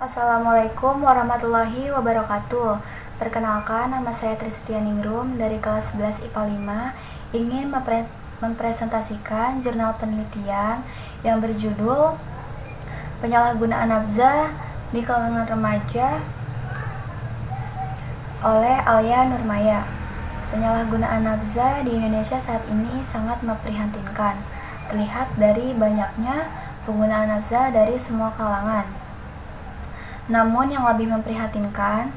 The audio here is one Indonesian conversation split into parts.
Assalamualaikum warahmatullahi wabarakatuh. Perkenalkan, nama saya Tristianingrum dari kelas 11 IPA 5 ingin mempresentasikan jurnal penelitian yang berjudul Penyalahgunaan Nafza di kalangan remaja oleh Alia Nurmaya. Penyalahgunaan nafza di Indonesia saat ini sangat memprihatinkan, terlihat dari banyaknya penggunaan nafza dari semua kalangan. Namun yang lebih memprihatinkan,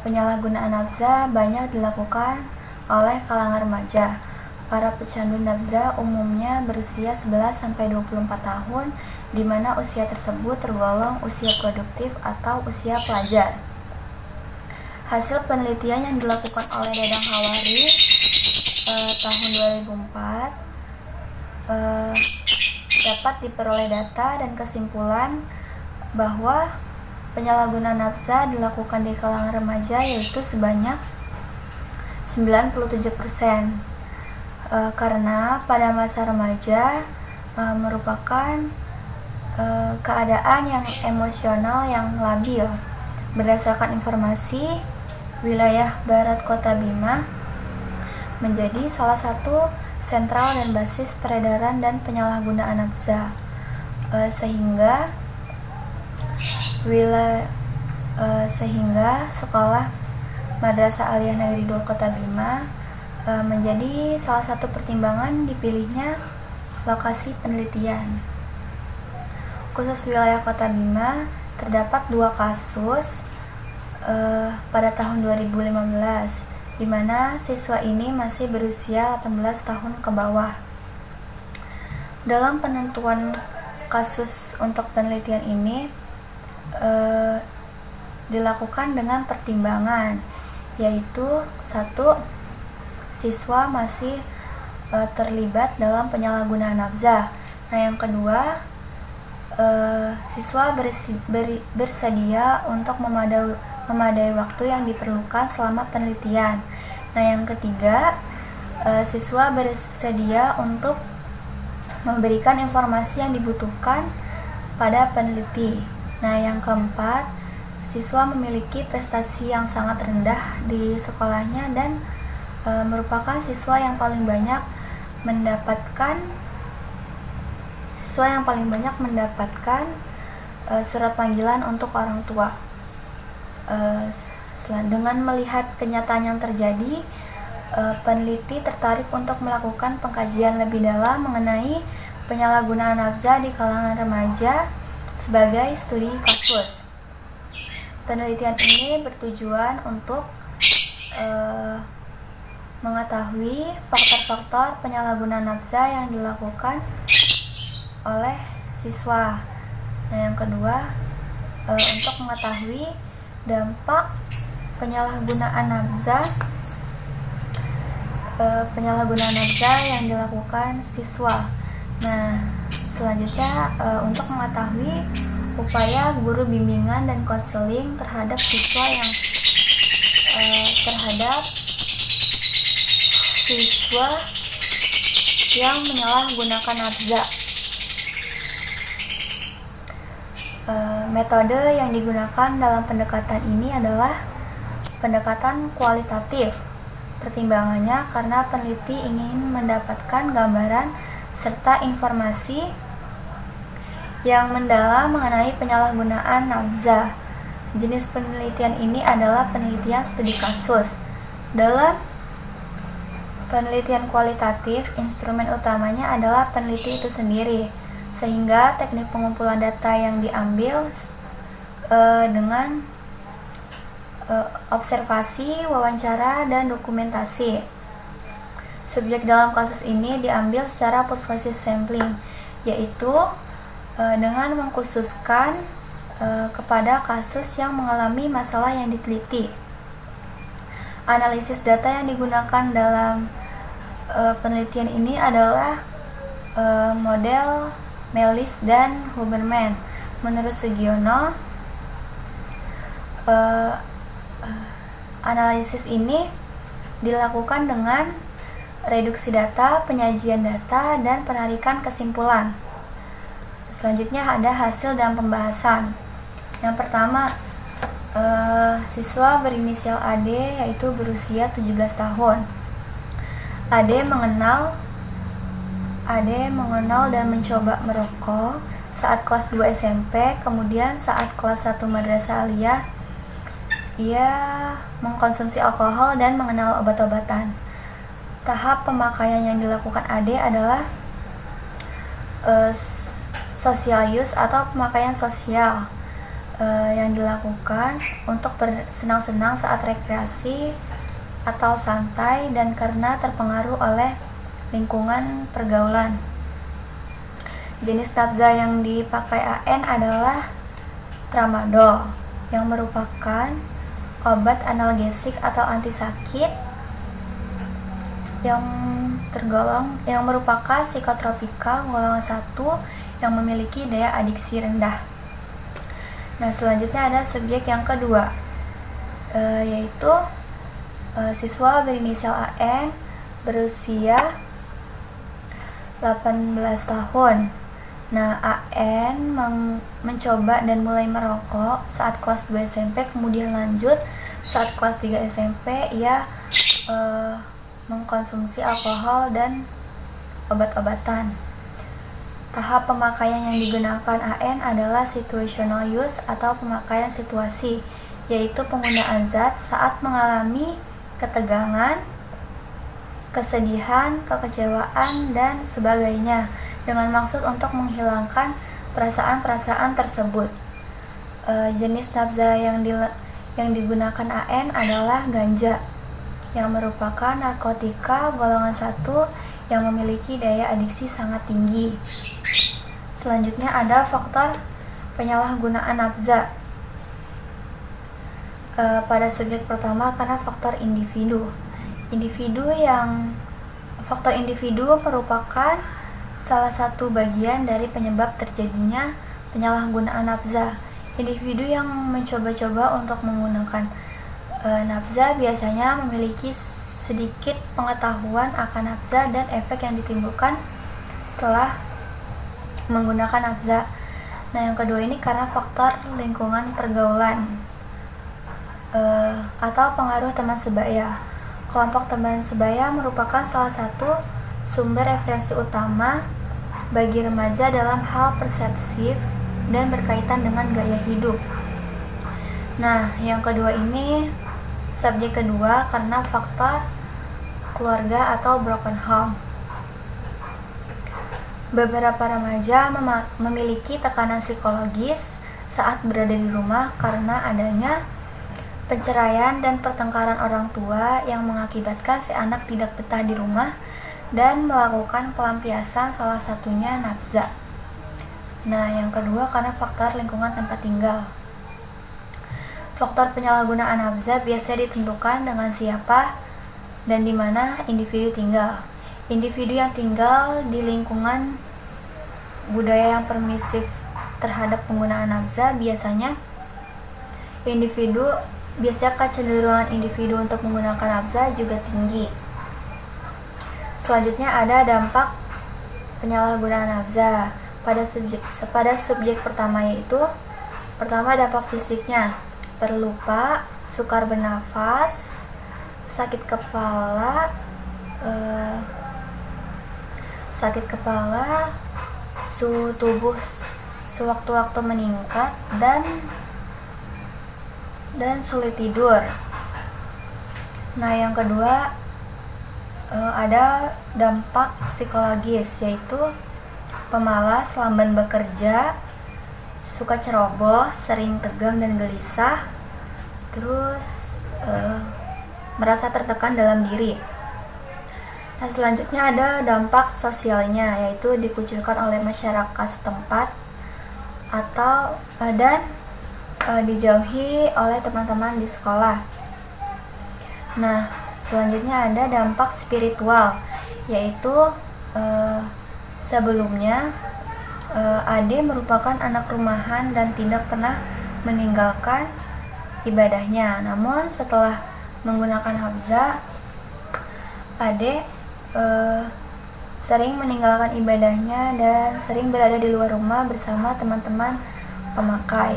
penyalahgunaan nafza banyak dilakukan oleh kalangan remaja. Para pecandu nafza umumnya berusia 11-24 tahun, di mana usia tersebut tergolong usia produktif atau usia pelajar. Hasil penelitian yang dilakukan oleh Dadang Hawari tahun 2004 dapat diperoleh data dan kesimpulan bahwa penyalahgunaan nafza dilakukan di kalangan remaja yaitu sebanyak 97%, karena pada masa remaja merupakan keadaan yang emosional yang labil. Berdasarkan informasi, wilayah barat Kota Bima menjadi salah satu sentral dan basis peredaran dan penyalahgunaan nafza, sehingga sekolah Madrasah Aliyah Negeri 2 Kota Bima menjadi salah satu pertimbangan dipilihnya lokasi penelitian. Khusus wilayah Kota Bima terdapat 2 kasus pada tahun 2015, di mana siswa ini masih berusia 18 tahun ke bawah. Dalam penentuan kasus untuk penelitian ini dilakukan dengan pertimbangan, yaitu 1. Siswa masih terlibat dalam penyalahgunaan nafza. Nah, yang kedua, siswa bersedia untuk memadai waktu yang diperlukan selama penelitian. Nah, yang ketiga, siswa bersedia untuk memberikan informasi yang dibutuhkan pada peneliti. Nah, yang keempat, siswa memiliki prestasi yang sangat rendah di sekolahnya dan merupakan siswa yang paling banyak mendapatkan surat panggilan untuk orang tua. Dengan melihat kenyataan yang terjadi, peneliti tertarik untuk melakukan pengkajian lebih dalam mengenai penyalahgunaan nafza di kalangan remaja sebagai studi kasus. Penelitian ini bertujuan untuk mengetahui faktor-faktor penyalahgunaan nafza yang dilakukan oleh siswa. Nah, yang kedua, untuk mengetahui dampak penyalahgunaan nafza yang dilakukan siswa. Nah, selanjutnya untuk mengetahui upaya guru bimbingan dan konseling terhadap siswa yang menyalahgunakan nafza. Metode yang digunakan dalam pendekatan ini adalah pendekatan kualitatif. Pertimbangannya karena peneliti ingin mendapatkan gambaran serta informasi yang mendalam mengenai penyalahgunaan nafza. Jenis penelitian ini adalah penelitian studi kasus. Dalam penelitian kualitatif, instrumen utamanya adalah peneliti itu sendiri, sehingga teknik pengumpulan data yang diambil dengan observasi, wawancara, dan dokumentasi. Subjek dalam kasus ini diambil secara pervasive sampling, yaitu dengan mengkhususkan kepada kasus yang mengalami masalah yang diteliti. Analisis data yang digunakan dalam penelitian ini adalah model Melis dan Huberman. Menurut Sugiono, analisis ini dilakukan dengan reduksi data, penyajian data, dan penarikan kesimpulan. Selanjutnya ada hasil dan pembahasan. Yang pertama, siswa berinisial AD yaitu berusia 17 tahun. AD mengenal dan mencoba merokok saat kelas 2 SMP, kemudian saat kelas 1 Madrasah Aliyah ia mengkonsumsi alkohol dan mengenal obat-obatan. Tahap pemakaian yang dilakukan AD adalah social use atau pemakaian sosial yang dilakukan untuk bersenang-senang saat rekreasi atau santai dan karena terpengaruh oleh lingkungan pergaulan. Jenis nafza yang dipakai AN adalah tramadol yang merupakan obat analgesik atau anti sakit yang merupakan psikotropika golongan 1 yang memiliki daya adiksi rendah. Nah, selanjutnya ada subjek yang kedua, yaitu siswa berinisial AN berusia 18 tahun. Nah, AN mencoba dan mulai merokok saat kelas 2 SMP, kemudian lanjut saat kelas 3 SMP ia mengkonsumsi alkohol dan obat-obatan. Tahap pemakaian yang digunakan AN adalah situational use atau pemakaian situasi, yaitu penggunaan zat saat mengalami ketegangan, kesedihan, kekecewaan, dan sebagainya dengan maksud untuk menghilangkan perasaan-perasaan tersebut. Jenis nafza yang digunakan AN adalah ganja yang merupakan narkotika golongan 1 yang memiliki daya adiksi sangat tinggi. Selanjutnya ada faktor penyalahgunaan nafza. Pada subjek pertama karena faktor individu. Faktor individu merupakan salah satu bagian dari penyebab terjadinya penyalahgunaan nafza. Individu yang mencoba-coba untuk menggunakan nafza biasanya memiliki sedikit pengetahuan akan nafza dan efek yang ditimbulkan setelah menggunakan nafza. Nah, yang kedua ini karena faktor lingkungan pergaulan atau pengaruh teman sebaya. Kelompok teman sebaya merupakan salah satu sumber referensi utama bagi remaja dalam hal persepsif dan berkaitan dengan gaya hidup. Nah, yang kedua ini subjek kedua karena faktor keluarga atau broken home. Beberapa remaja memiliki tekanan psikologis saat berada di rumah karena adanya perceraian dan pertengkaran orang tua yang mengakibatkan si anak tidak betah di rumah dan melakukan pelampiasan, salah satunya nafza. Nah, yang kedua karena faktor lingkungan tempat tinggal. Faktor penyalahgunaan nafza biasanya ditentukan dengan siapa dan di mana individu tinggal. Individu yang tinggal di lingkungan budaya yang permisif terhadap penggunaan nafza biasanya kecenderungan individu untuk menggunakan nafza juga tinggi. Selanjutnya ada dampak penyalahgunaan nafza pada subjek pertama, yaitu pertama dampak fisiknya, terlupa, sukar bernafas, sakit kepala, suhu tubuh sewaktu-waktu meningkat dan sulit tidur. Nah, yang kedua ada dampak psikologis, yaitu pemalas, lamban bekerja, suka ceroboh, sering tegang dan gelisah, terus merasa tertekan dalam diri. Nah, selanjutnya ada dampak sosialnya, yaitu dikucilkan oleh masyarakat setempat atau dijauhi oleh teman-teman di sekolah. Nah, selanjutnya ada dampak spiritual, yaitu sebelumnya Ade merupakan anak rumahan dan tidak pernah meninggalkan ibadahnya. Namun setelah menggunakan nafza, Ade sering meninggalkan ibadahnya dan sering berada di luar rumah bersama teman-teman pemakai.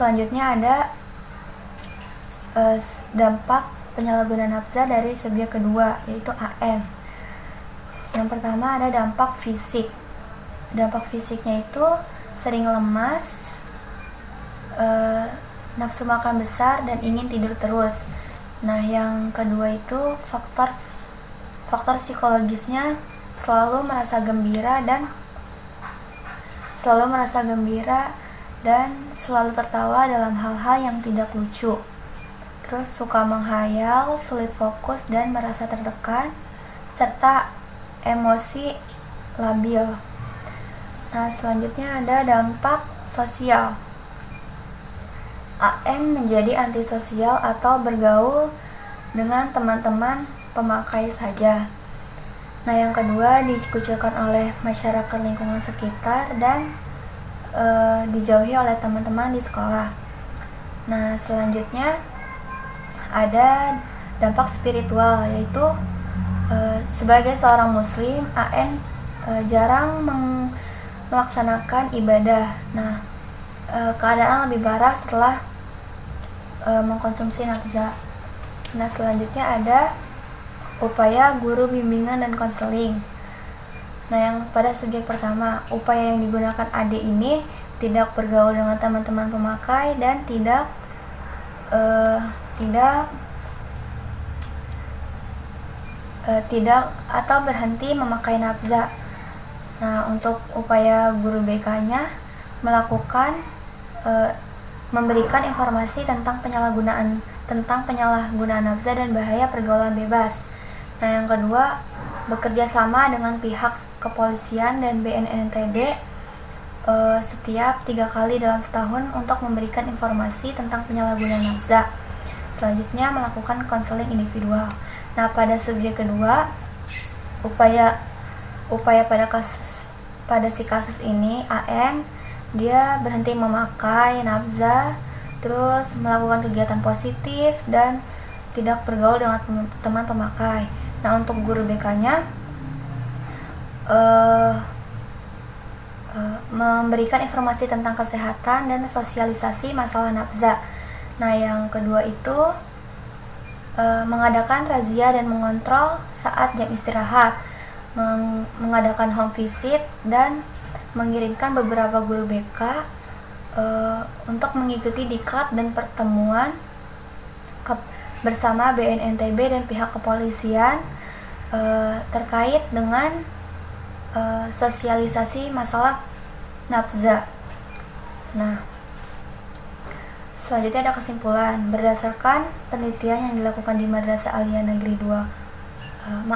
Selanjutnya ada dampak penyalahgunaan nafza dari subjek kedua, yaitu AN. Yang pertama ada dampak fisik. Dampak fisiknya itu sering lemas, nafsu makan besar, dan ingin tidur terus. Nah, yang kedua itu faktor psikologisnya selalu merasa gembira dan selalu tertawa dalam hal-hal yang tidak lucu. Terus suka menghayal, sulit fokus dan merasa tertekan, serta emosi labil. Nah, selanjutnya ada dampak sosial. AN menjadi antisosial atau bergaul dengan teman-teman pemakai saja. Nah, yang kedua dikucilkan oleh masyarakat lingkungan sekitar dan dijauhi oleh teman-teman di sekolah. Nah, selanjutnya ada dampak spiritual, yaitu sebagai seorang muslim, AN jarang melaksanakan ibadah. Nah, keadaan lebih parah setelah mengkonsumsi nafza. Nah, selanjutnya ada upaya guru bimbingan dan konseling. Nah, yang pada subjek pertama, upaya yang digunakan AD ini tidak bergaul dengan teman-teman pemakai dan tidak atau berhenti memakai nafza. Nah, untuk upaya guru BK-nya melakukan memberikan informasi tentang penyalahgunaan nafza dan bahaya pergaulan bebas. Nah, yang kedua, bekerja sama dengan pihak kepolisian dan BNN-NTB setiap 3 kali dalam setahun untuk memberikan informasi tentang penyalahgunaan nafza. Selanjutnya, melakukan konseling individual. Nah, pada subjek kedua, upaya pada si kasus ini, AN dia berhenti memakai nafza, terus melakukan kegiatan positif dan tidak bergaul dengan teman pemakai. Nah, untuk guru BK-nya memberikan informasi tentang kesehatan dan sosialisasi masalah nafza. Nah, yang kedua itu mengadakan razia dan mengontrol saat jam istirahat, mengadakan home visit dan mengirimkan beberapa guru BK untuk mengikuti diklat dan pertemuan bersama BNNTB dan pihak kepolisian terkait dengan sosialisasi masalah nafza. Nah, selanjutnya ada kesimpulan. Berdasarkan penelitian yang dilakukan di Madrasah Aliyah Negeri 2,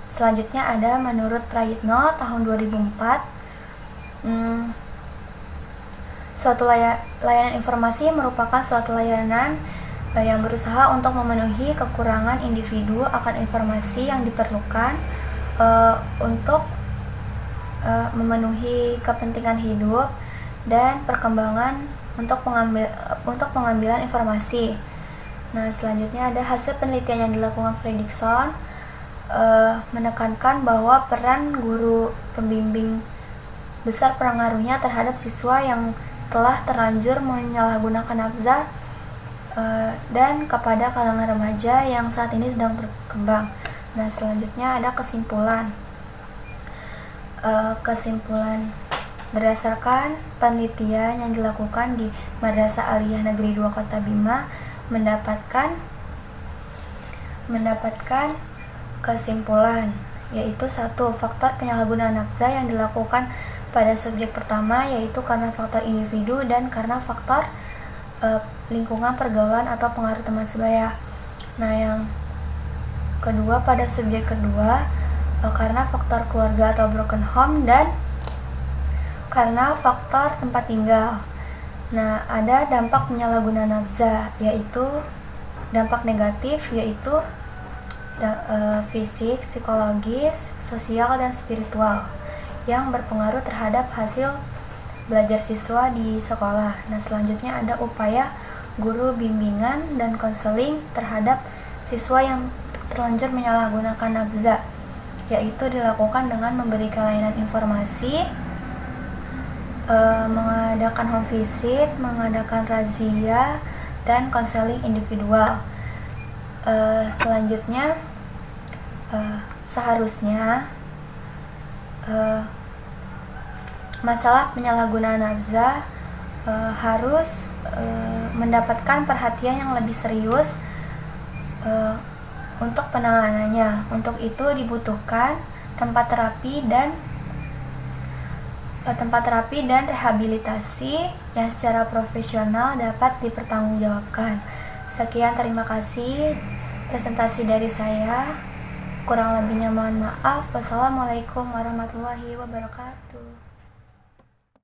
selanjutnya ada menurut Prayitno tahun 2004, suatu layanan informasi merupakan suatu layanan yang berusaha untuk memenuhi kekurangan individu akan informasi yang diperlukan untuk memenuhi kepentingan hidup dan perkembangan untuk pengambilan informasi. Nah, selanjutnya ada hasil penelitian yang dilakukan Fredrickson menekankan bahwa peran guru pembimbing besar pengaruhnya terhadap siswa yang telah terlanjur menyalahgunakan nafza dan kepada kalangan remaja yang saat ini sedang berkembang. Nah, selanjutnya ada kesimpulan. Berdasarkan penelitian yang dilakukan di Madrasah Aliyah Negeri 2 Kota Bima mendapatkan kesimpulan, yaitu 1. Faktor penyalahgunaan nafza yang dilakukan pada subjek pertama yaitu karena faktor individu dan karena faktor lingkungan pergaulan atau pengaruh teman sebaya. Nah, yang kedua pada subjek kedua karena faktor keluarga atau broken home dan karena faktor tempat tinggal. Nah, ada dampak penyalahgunaan nafza, yaitu dampak negatif, yaitu fisik, psikologis, sosial, dan spiritual yang berpengaruh terhadap hasil belajar siswa di sekolah. Nah, selanjutnya ada upaya guru bimbingan dan konseling terhadap siswa yang terlanjur menyalahgunakan nafza, yaitu dilakukan dengan memberikan layanan informasi mengadakan home visit, mengadakan razia, dan konseling individual. Selanjutnya, seharusnya masalah penyalahgunaan nafza harus mendapatkan perhatian yang lebih serius untuk penanganannya. Untuk itu dibutuhkan tempat terapi dan rehabilitasi yang secara profesional dapat dipertanggungjawabkan. Sekian, terima kasih presentasi dari saya. Kurang lebihnya mohon maaf. Wassalamualaikum warahmatullahi wabarakatuh.